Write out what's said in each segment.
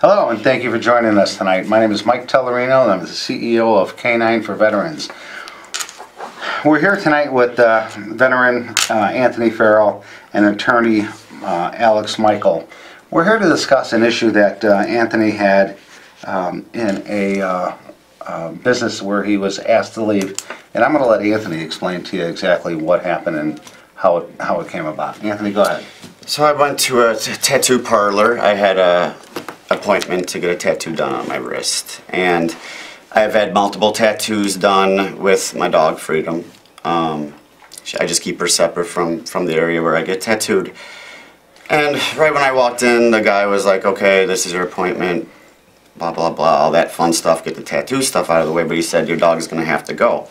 Hello, and thank you for joining us tonight. My name is Mike Tellerino, and I'm the CEO of K9 for Veterans. We're here tonight with veteran Anthony Farrell and attorney Alex Michael. We're here to discuss an issue that Anthony had in a business where he was asked to leave. And I'm going to let Anthony explain to you exactly what happened and how it came about. Anthony, go ahead. So I went to a tattoo parlor. I had a appointment to get a tattoo done on my wrist, and I've had multiple tattoos done with my dog Freedom. I just keep her separate from the area where I get tattooed. And right when I walked in, the guy was like, okay, this is your appointment, blah blah blah, all that fun stuff, get the tattoo stuff out of the way, but he said your dog is gonna have to go.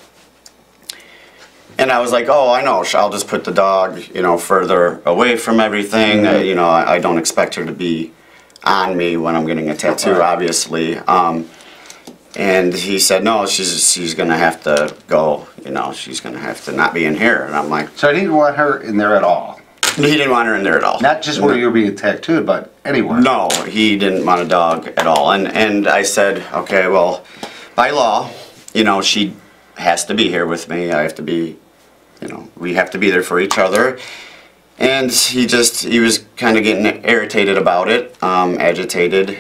And I was like, oh, I know, I'll just put the dog, further away from everything. Mm-hmm. I don't expect her to be on me when I'm getting a tattoo, obviously. And he said, no, she's gonna have to go. She's gonna have to not be in here. And I'm like, so he didn't want her in there at all? He didn't want her in there at all. Not just where you were being tattooed, but anywhere? No, he didn't want a dog at all. And I said, okay, well, by law, she has to be here with me. I have to be, we have to be there for each other. And he was kind of getting irritated about it, agitated,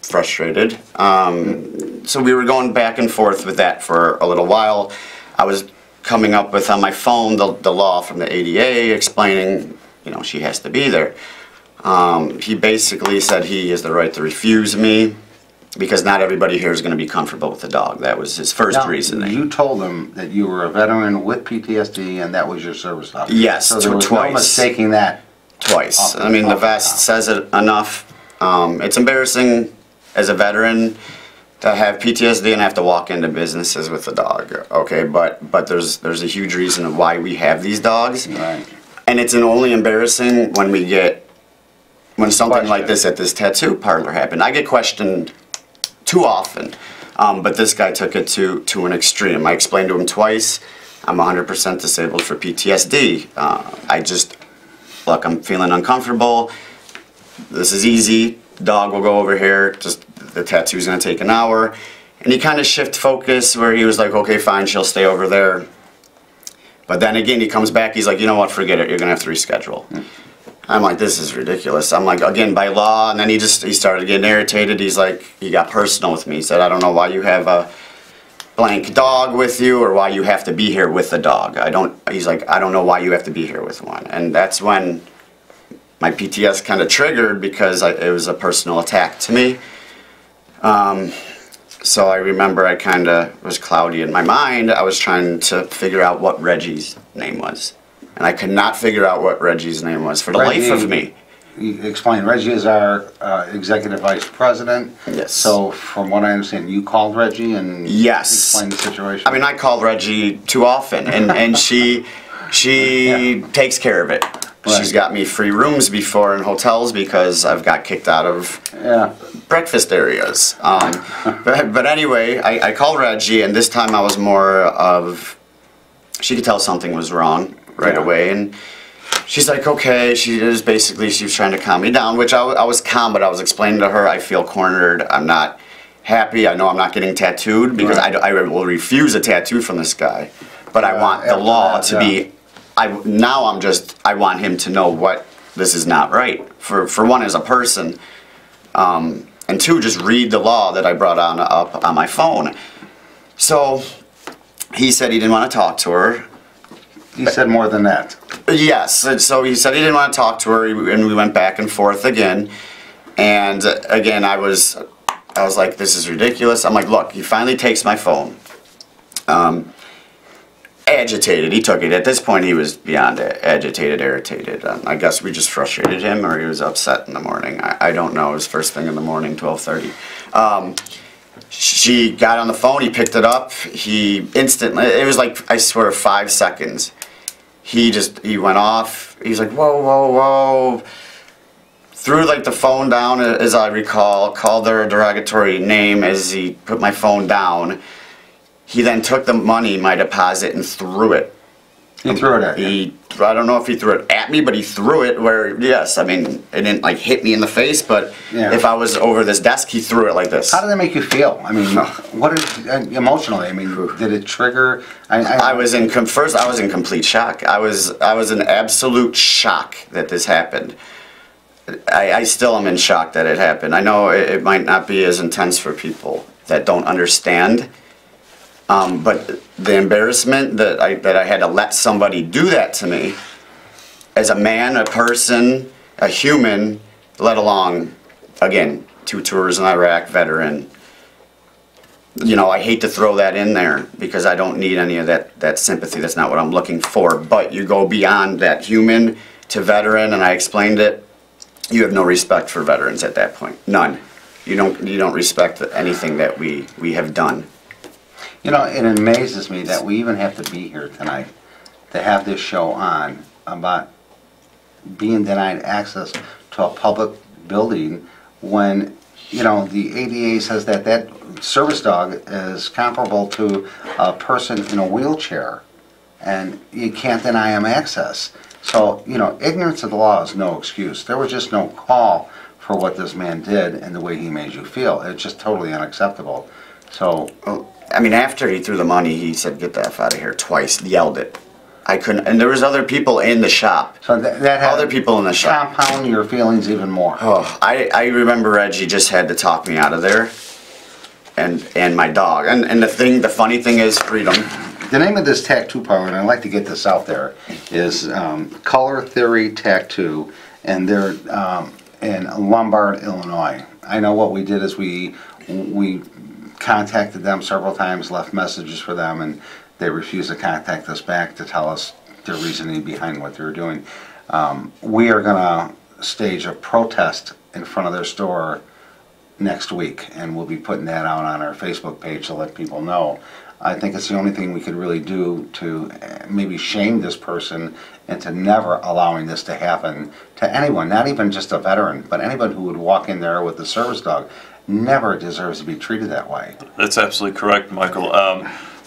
frustrated. So we were going back and forth with that for a little while. I was coming up with on my phone the law from the ADA explaining, she has to be there. He basically said he has the right to refuse me because not everybody here is going to be comfortable with the dog. That was his first reasoning. You told him that you were a veteran with PTSD and that was your service dog. Yes, so there was twice. No mistaking that. Twice. I mean, the vest says it enough. It's embarrassing as a veteran to have PTSD and have to walk into businesses with a dog. Okay, but there's a huge reason of why we have these dogs. Right. And it's only embarrassing when something like this at this tattoo parlor happened. I get questioned too often, but this guy took it to an extreme. I explained to him twice, I'm 100% disabled for PTSD. Look, I'm feeling uncomfortable. This is easy. Dog will go over here. Just the tattoo's gonna take an hour. And he kind of shift focus where he was like, okay, fine, she'll stay over there. But then again, he comes back, he's like, you know what, forget it, you're gonna have to reschedule. I'm like, this is ridiculous. I'm like, again, by law, and then he started getting irritated. He's like, he got personal with me. He said, I don't know why you have a blank dog with you or why you have to be here with the dog. He's like, I don't know why you have to be here with one. And that's when my PTS kind of triggered because it was a personal attack to me. So I remember I kind of was cloudy in my mind. I was trying to figure out what Reggie's name was. And I could not figure out what Reggie's name was for the life of me. You explain, Reggie is our executive vice president. Yes. So from what I understand, you called Reggie and explained the situation? I mean, I call Reggie too often, and she takes care of it. Right. She's got me free rooms before in hotels because I've got kicked out of breakfast areas. But anyway, I called Reggie, and this time I was more of, she could tell something was wrong right away, and she's like, okay, she was trying to calm me down, which I was calm, but I was explaining to her, I feel cornered, I'm not happy, I know I'm not getting tattooed, because I will refuse a tattoo from this guy, but I want the law to be, I want him to know what, this is not right, for one, as a person, and two, just read the law that I brought up on my phone. So, he said he didn't want to talk to her. He said more than that. Yes, and so he said he didn't want to talk to her, and we went back and forth again. And again, I was like, this is ridiculous. I'm like, look, he finally takes my phone. Agitated, he took it. At this point, he was beyond agitated, irritated. I guess we just frustrated him, or he was upset in the morning. I don't know. It was first thing in the morning, 12:30. She got on the phone, he picked it up, he instantly, it was like, I swear, 5 seconds. He went off, he's like, whoa, whoa, whoa. Threw like the phone down, as I recall, called her a derogatory name as he put my phone down. He then took the money, my deposit, and threw it He threw it at you. I don't know if he threw it at me, but he threw it where, yes, I mean, it didn't like hit me in the face, but Yeah. if I was over this desk, he threw it like this. How did that make you feel? I mean, what did, emotionally? I mean, did it trigger? I was in first. I was in complete shock. I was in absolute shock that this happened. I still am in shock that it happened. I know it might not be as intense for people that don't understand, but the embarrassment that I had to let somebody do that to me, as a man, a person, a human, let alone, again, 2 tours in Iraq, veteran. You know, I hate to throw that in there because I don't need any of that sympathy. That's not what I'm looking for. But you go beyond that human to veteran, and I explained it. You have no respect for veterans at that point. None. You don't respect anything that we have done. You know, it amazes me that we even have to be here tonight to have this show on about being denied access to a public building when, you know, the ADA says that that service dog is comparable to a person in a wheelchair, and you can't deny him access. So, you know, ignorance of the law is no excuse. There was just no call for what this man did and the way he made you feel. It's just totally unacceptable. So, I mean, after he threw the money, he said, "Get the F out of here," twice, yelled it. I couldn't, and there was other people in the shop. so that had Other people in the shop. compound your feelings even more. Oh, I remember Reggie just had to talk me out of there, and my dog. And the funny thing is, Freedom. The name of this tattoo parlor, and I'd like to get this out there, is Color Theory Tattoo, and they're in Lombard, Illinois. I know what we did is we contacted them several times, left messages for them, and they refused to contact us back to tell us their reasoning behind what they were doing. We are going to stage a protest in front of their store next week, and we'll be putting that out on our Facebook page to let people know. I think it's the only thing we could really do to maybe shame this person into never allowing this to happen to anyone, not even just a veteran, but anyone who would walk in there with a service dog never deserves to be treated that way. That's absolutely correct, Michael.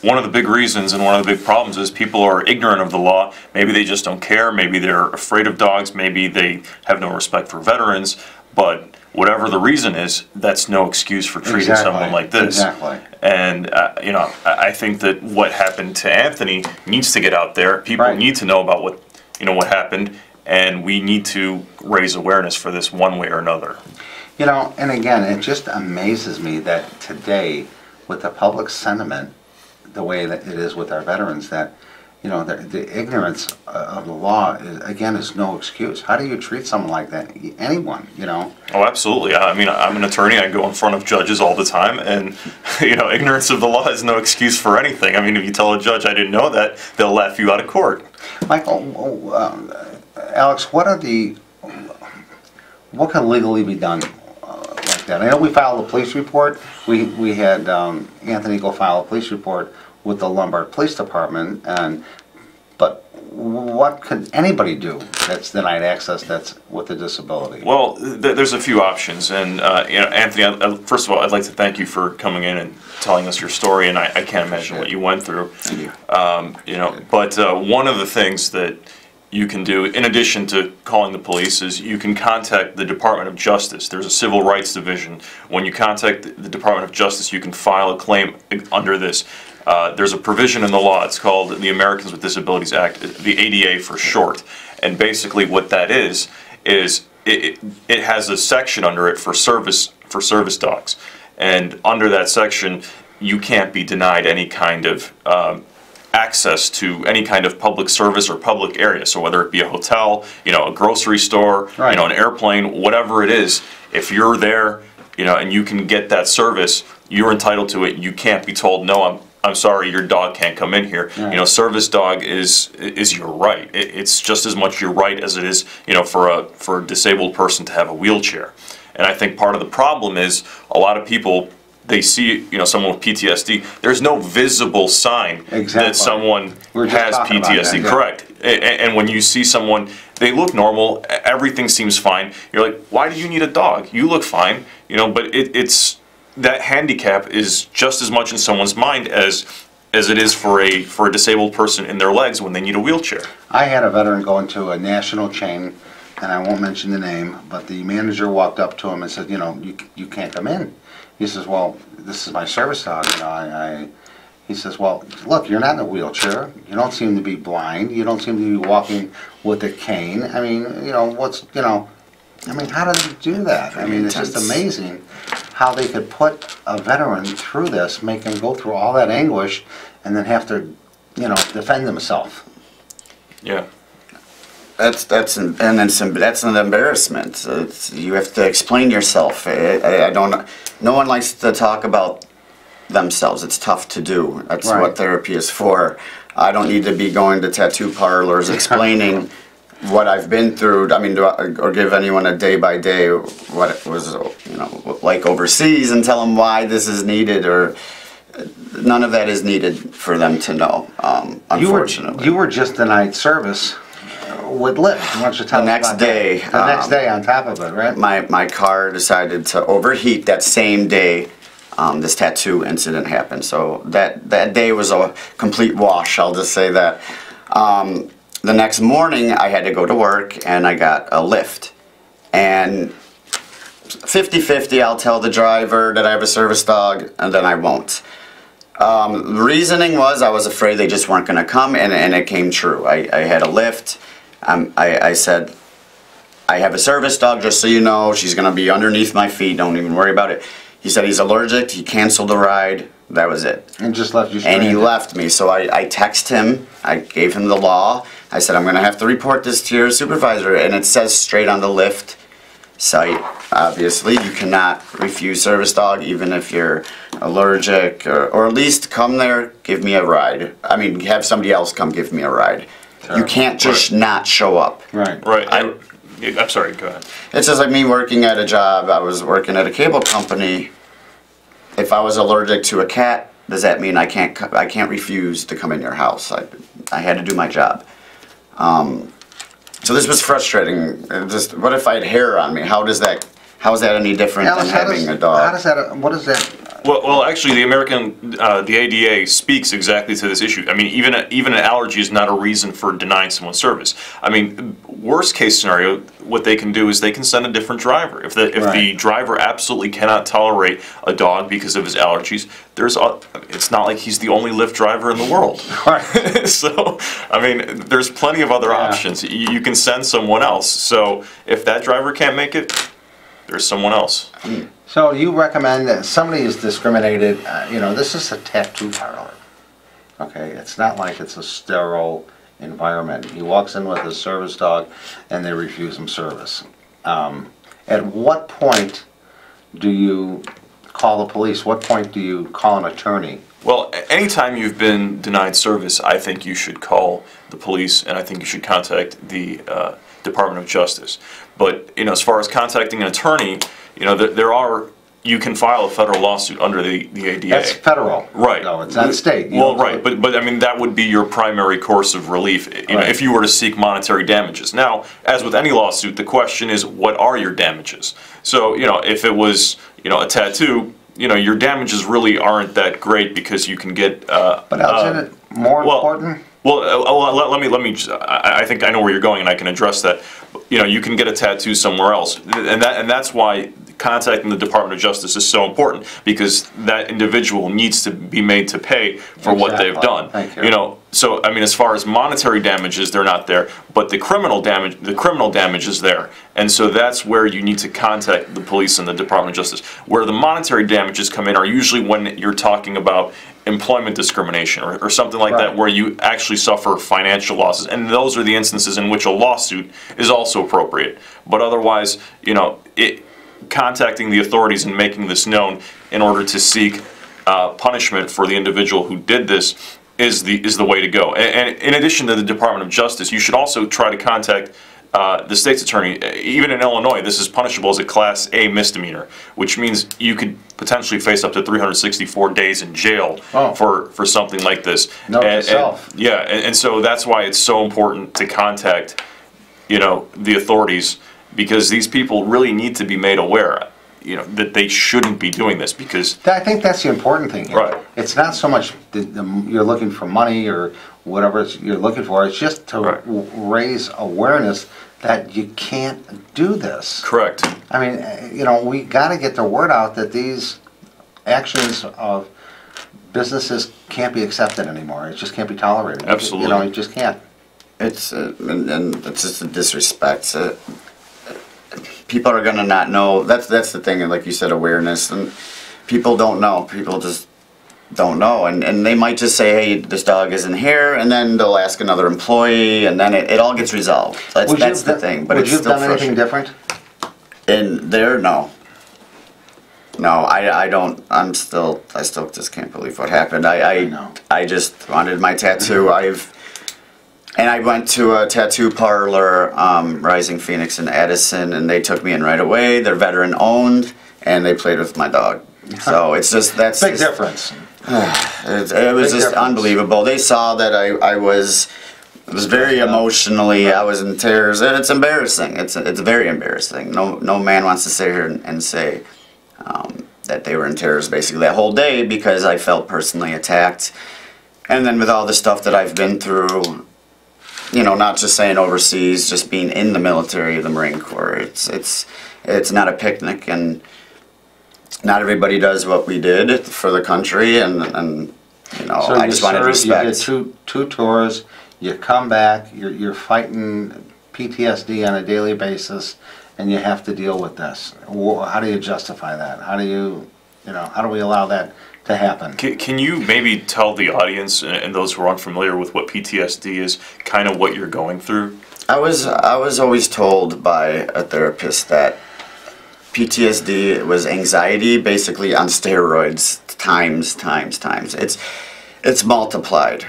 One of the big reasons and one of the big problems is people are ignorant of the law. Maybe they just don't care. Maybe they're afraid of dogs. Maybe they have no respect for veterans. But whatever the reason is, that's no excuse for treating someone like this. Exactly. And, you know, I think that what happened to Anthony needs to get out there. People Right. need to know about what happened, and we need to raise awareness for this one way or another. You know, and again, it just amazes me that today, with the public sentiment, the way that it is with our veterans, that, you know, the ignorance of the law, is no excuse. How do you treat someone like that? Anyone, you know? Oh, absolutely. I mean, I'm an attorney. I go in front of judges all the time, and, you know, ignorance of the law is no excuse for anything. I mean, if you tell a judge I didn't know that, they'll laugh you out of court. Michael, Alex, what can legally be done like that? I know we filed a police report. We had Anthony go file a police report with the Lombard Police Department, but what could anybody do that's denied access that's with a disability? Well, there's a few options, and you know, Anthony, first of all, I'd like to thank you for coming in and telling us your story, and I can't imagine what you went through. Thank you. You know, but one of the things that you can do, in addition to calling the police, is you can contact the Department of Justice. There's a Civil Rights Division. When you contact the Department of Justice, you can file a claim under this. There's a provision in the law, it's called the Americans with Disabilities Act, the ADA for short. And basically what that is it has a section under it for service dogs. And under that section, you can't be denied any kind of access to any kind of public service or public area. So whether it be a hotel, you know, a grocery store, Right. you know, an airplane, whatever it is, if you're there, you know, and you can get that service, you're entitled to it. You can't be told, no, I'm sorry, your dog can't come in here. Right. You know, service dog is your right. It's just as much your right as it is, you know, for a disabled person to have a wheelchair. And I think part of the problem is a lot of people, they see, you know, someone with PTSD. There's no visible sign that someone has PTSD. Yeah. Correct. And when you see someone, they look normal. Everything seems fine. You're like, why do you need a dog? You look fine. You know, but it's that handicap is just as much in someone's mind as as it is for a disabled person in their legs when they need a wheelchair. I had a veteran go into a national chain, and I won't mention the name, but the manager walked up to him and said, you know, you can't come in. He says, well, this is my service dog, you know, he says, well, look, you're not in a wheelchair. You don't seem to be blind. You don't seem to be walking with a cane. I mean, you know, how do they do that? I mean, it's just amazing how they could put a veteran through this, make him go through all that anguish, and then have to, you know, defend himself. Yeah. That's an embarrassment. You have to explain yourself. I don't. No one likes to talk about themselves. It's tough to do. That's Right. what therapy is for. I don't need to be going to tattoo parlors explaining what I've been through. I mean, or give anyone a day by day what it was, you know, like overseas, and tell them why this is needed, or none of that is needed for them to know. Unfortunately, You were just denied service with Lyft. Why don't you tell The us next about day, that? The next day on top of it, right? my car decided to overheat that same day. This tattoo incident happened, so that day was a complete wash. I'll just say that. The next morning, I had to go to work, and I got a Lyft, and 50-50, I'll tell the driver that I have a service dog, and then I won't. The reasoning was I was afraid they just weren't going to come, and it came true. I had a Lyft. I said, I have a service dog, just so you know. She's going to be underneath my feet. Don't even worry about it. He said he's allergic. He canceled the ride. That was it. And just left you stranded. And he left me. So I texted him. I gave him the law. I said, I'm going to have to report this to your supervisor. And it says straight on the Lyft site, obviously, you cannot refuse service dog, even if you're allergic, or at least come there, give me a ride. I mean, have somebody else come give me a ride. Sure. You can't just not show up. Right. Right. I'm sorry, go ahead. It's just like me working at a job. I was working at a cable company. If I was allergic to a cat, does that mean I can't refuse to come in your house? I had to do my job. So this was frustrating. Just what if I had hair on me? How is that any different than having a dog? How does that? What is that? Well, actually, the ADA speaks exactly to this issue. I mean, even an allergy is not a reason for denying someone service. I mean, worst case scenario, what they can do is they can send a different driver. If the driver absolutely cannot tolerate a dog because of his allergies, it's not like he's the only Lyft driver in the world. Right. So, I mean, there's plenty of other options. You can send someone else. So, if that driver can't make it, there's someone else. So you recommend that somebody is discriminated, you know, this is a tattoo parlor. Okay, it's not like it's a sterile environment. He walks in with his service dog and they refuse him service. At what point do you call the police? What point do you call an attorney? Well, anytime you've been denied service, I think you should call the police, and I think you should contact the Department of Justice. But, you know, as far as contacting an attorney, you know, you can file a federal lawsuit under the ADA. That's federal. Right. No, it's not state. Well, right, but I mean, that would be your primary course of relief, you know, if you were to seek monetary damages. Now, as with any lawsuit, the question is, what are your damages? So, you know, if it was, you know, a tattoo, you know, your damages really aren't that great because you can get. But isn't it more important? Well, let me. I think I know where you're going, and I can address that. You know, you can get a tattoo somewhere else, and that's why contacting the Department of Justice is so important, because that individual needs to be made to pay for what they've done. Thank you. You know, so I mean, as far as monetary damages, they're not there, but the criminal damage is there, and so that's where you need to contact the police and the Department of Justice. Where the monetary damages come in are usually when you're talking about employment discrimination or something like that, where you actually suffer financial losses, and those are the instances in which a lawsuit is also appropriate. But otherwise, you know, contacting the authorities and making this known in order to seek punishment for the individual who did this is the way to go. And in addition to the Department of Justice, you should also try to contact the state's attorney. Even in Illinois, this is punishable as a Class A misdemeanor, which means you could potentially face up to 364 days in jail for something like this. And so that's why it's so important to contact, you know, the authorities, because these people really need to be made aware. you know, that they shouldn't be doing this because. I think that's the important thing here. Right. It's not so much you're looking for money or whatever you're looking for. It's just to Right. raise awareness that you can't do this. Correct. I mean, you know, we got to get the word out that these actions of businesses can't be accepted anymore. It just can't be tolerated. Absolutely. You know, it just can't. It's and it's just a disrespect. People are gonna not know. That's the thing. And like you said, awareness, and people don't know. People just don't know, and they might just say, "Hey, this dog isn't here," and then they'll ask another employee, and then it all gets resolved. That's the thing. But would it's you have still done anything different? In there, no. No, I don't. I still just can't believe what happened. I just wanted my tattoo. I went to a tattoo parlor, Rising Phoenix in Addison, and they took me in right away. They're veteran owned, and they played with my dog. So it's just that's big difference. It was just unbelievable. They saw that I was very emotionally. I was in tears, and it's embarrassing. It's very embarrassing. No man wants to sit here and say that they were in tears basically that whole day because I felt personally attacked. And then with all the stuff that I've been through, you know, not just saying overseas, just being in the military, the Marine Corps, it's not a picnic, and not everybody does what we did for the country, and you know, So I just wanted respect. You get two tours, you come back, you're fighting PTSD on a daily basis, and you have to deal with this. How do you justify that? How do how do we allow that to happen? Can you maybe tell the audience and those who are unfamiliar with what PTSD is, kind of what you're going through? I was always told by a therapist that PTSD was anxiety basically on steroids times. It's multiplied,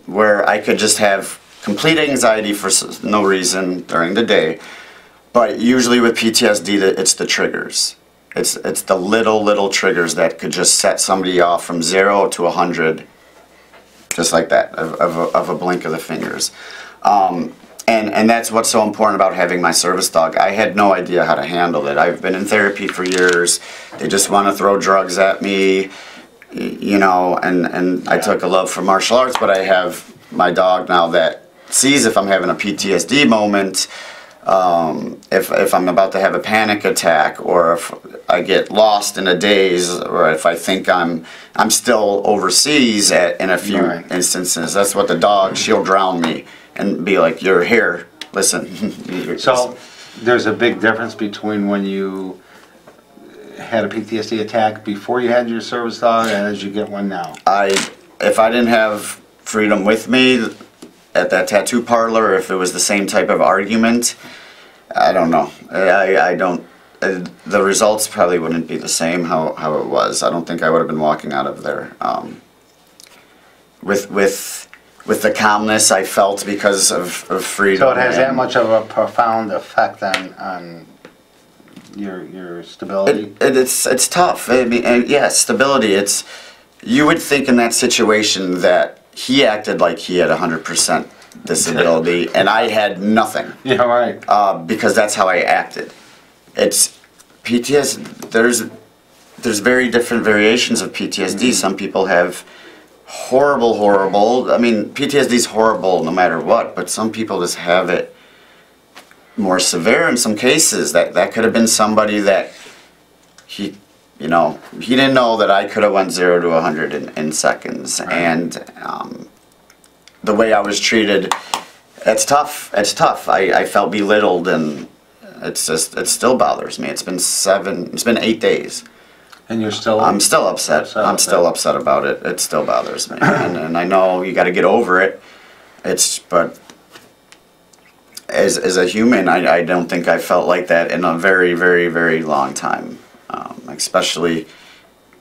where I could just have complete anxiety for no reason during the day, but usually with PTSD it's the triggers. It's the little triggers that could just set somebody off from 0 to 100, just like that, of a blink of the fingers. And that's what's so important about having my service dog. I had no idea how to handle it. I've been in therapy for years. They just want to throw drugs at me, you know, and I took a love for martial arts, but I have my dog now that sees if I'm having a PTSD moment, if I'm about to have a panic attack, or if I get lost in a daze, or if I think I'm still overseas in a few instances. That's what the dog, she'll drown me and be like, "You're here, listen." So there's a big difference between when you had a PTSD attack before you had your service dog and as you get one now. If I didn't have freedom with me at that tattoo parlor, if it was the same type of argument, I don't know. I don't. The results probably wouldn't be the same how it was. I don't think I would have been walking out of there with the calmness I felt because of freedom. So it has that much of a profound effect on your stability? It's tough. I mean, yeah, stability. You would think in that situation that he acted like he had 100% disability and I had nothing. Yeah, right. Because that's how I acted. It's PTSD. There's very different variations of PTSD. Some people have horrible. I mean, PTSD is horrible no matter what, but some people just have it more severe in some cases. That could have been somebody that he didn't know that I could have went 0 to 100 in seconds. Right. And the way I was treated, it's tough. It's tough. I felt belittled, and it still bothers me. It's been 8 days. And you're still? I'm still upset. I'm still upset about it. It still bothers me. and I know you got to get over it. But as a human, I don't think I felt like that in a very, very, very long time. Especially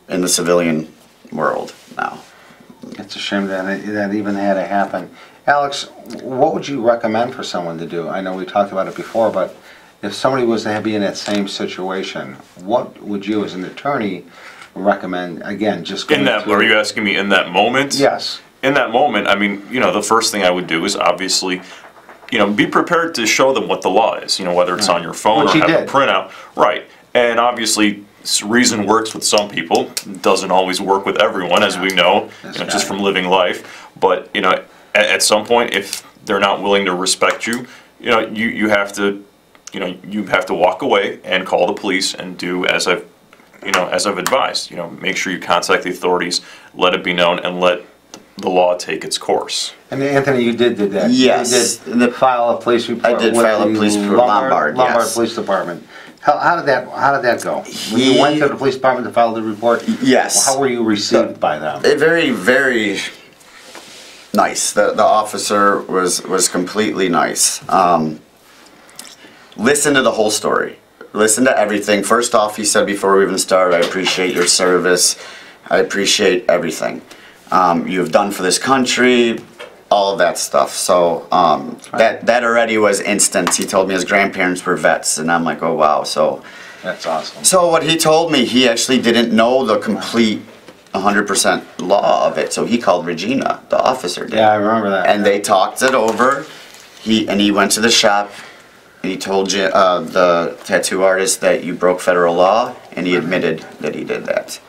in the civilian world now. It's a shame that even had to happen. Alex, what would you recommend for someone to do? I know we talked about it before, but if somebody was to be in that same situation, what would you as an attorney recommend? Again, just going are you asking me in that moment? Yes. In that moment, I mean, the first thing I would do is obviously, be prepared to show them what the law is, whether it's on your phone or have a printout. Right. And obviously, reason works with some people, doesn't always work with everyone, as we know, just from living life. But, at some point, if they're not willing to respect you, you have to, you have to walk away and call the police and do as I've advised. Make sure you contact the authorities, let it be known, and let the law take its course. And Anthony, you did that. Yes. You did file a police report. I did file a police report, Lombard, yes. Police Department. How did that go? When you went to the police department to file the report, yes. How were you received by them? Very, very nice. The officer was completely nice. Listen to the whole story. Listen to everything. First off, he said before we even started, I appreciate your service. I appreciate everything you have done for this country, all of that stuff. So that already was instant. He told me his grandparents were vets, and I'm like, oh wow. So that's awesome. So what he told me, he actually didn't know the complete 100% law of it. So he called Regina, the officer did. Yeah, I remember that. And they talked it over. He went to the shop. And he told you, the tattoo artist that you broke federal law, and he admitted that he did that.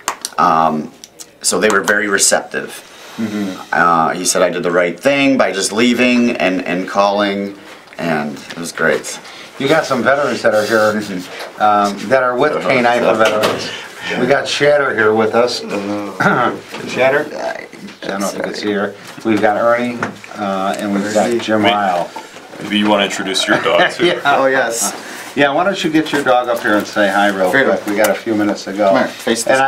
So they were very receptive. Mm-hmm. He said I did the right thing by just leaving and calling, and it was great. You got some veterans that are here, that are with K9 for Veterans. We got Shatter here with us. Shatter? I don't know if you can see her. We've got Ernie, and we've got Jim Ryle. Maybe you want to introduce your dog too. Yeah. Oh yes. Yeah, why don't you get your dog up here and say hi real quick? We got a few minutes to go. Come here, face this and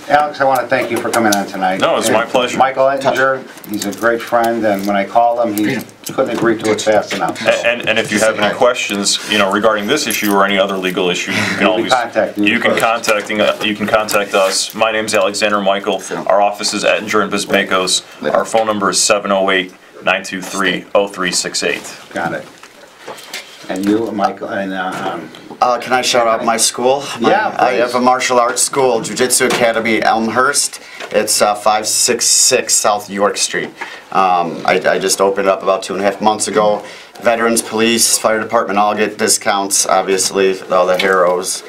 Alex, I want to thank you for coming on tonight. No, it's my pleasure. Michael Ettinger, he's a great friend, and when I called him, he couldn't agree to it fast enough. So. And if you have any questions, regarding this issue or any other legal issue, you can always contact us. My name's Alexander Michael. Our office is Ettinger and Bismakos. Our phone number is 708-923-0368. Got it. And you, Michael, and can I shout out my school? Yeah, I have a martial arts school, Jiu-Jitsu Academy, Elmhurst. It's 566 South York Street. I just opened up about 2.5 months ago. Veterans, police, fire department all get discounts, obviously, all the heroes.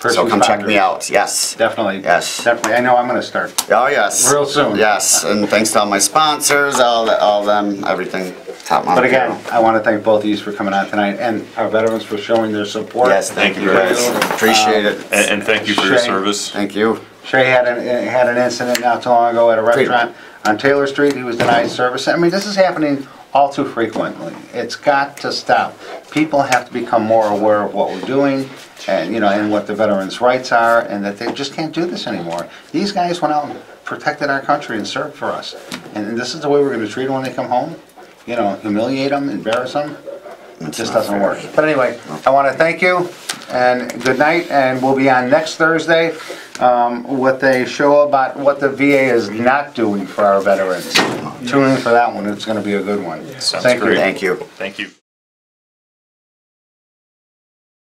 So come check me out. Yes. Definitely. Yes. Definitely. I know I'm going to start. Oh yes. Real soon. Yes, and thanks to all my sponsors, all them, everything. Top But again, I want to thank both of you for coming on tonight, and our veterans for showing their support. Yes, thank you guys. Appreciate it. And thank you for your service. Thank you. Shay had an incident not too long ago at a restaurant on Taylor Street. He was denied service. I mean, this is happening all too frequently. It's got to stop. People have to become more aware of what we're doing, and and what the veterans' rights are, and that they just can't do this anymore. These guys went out and protected our country and served for us, and this is the way we're going to treat them when they come home. Humiliate them, embarrass them. It just doesn't work. But anyway, I want to thank you, and good night, and we'll be on next Thursday with a show about what the VA is not doing for our veterans. Tune in for that one. It's going to be a good one. Sounds great. Thank you. Thank you.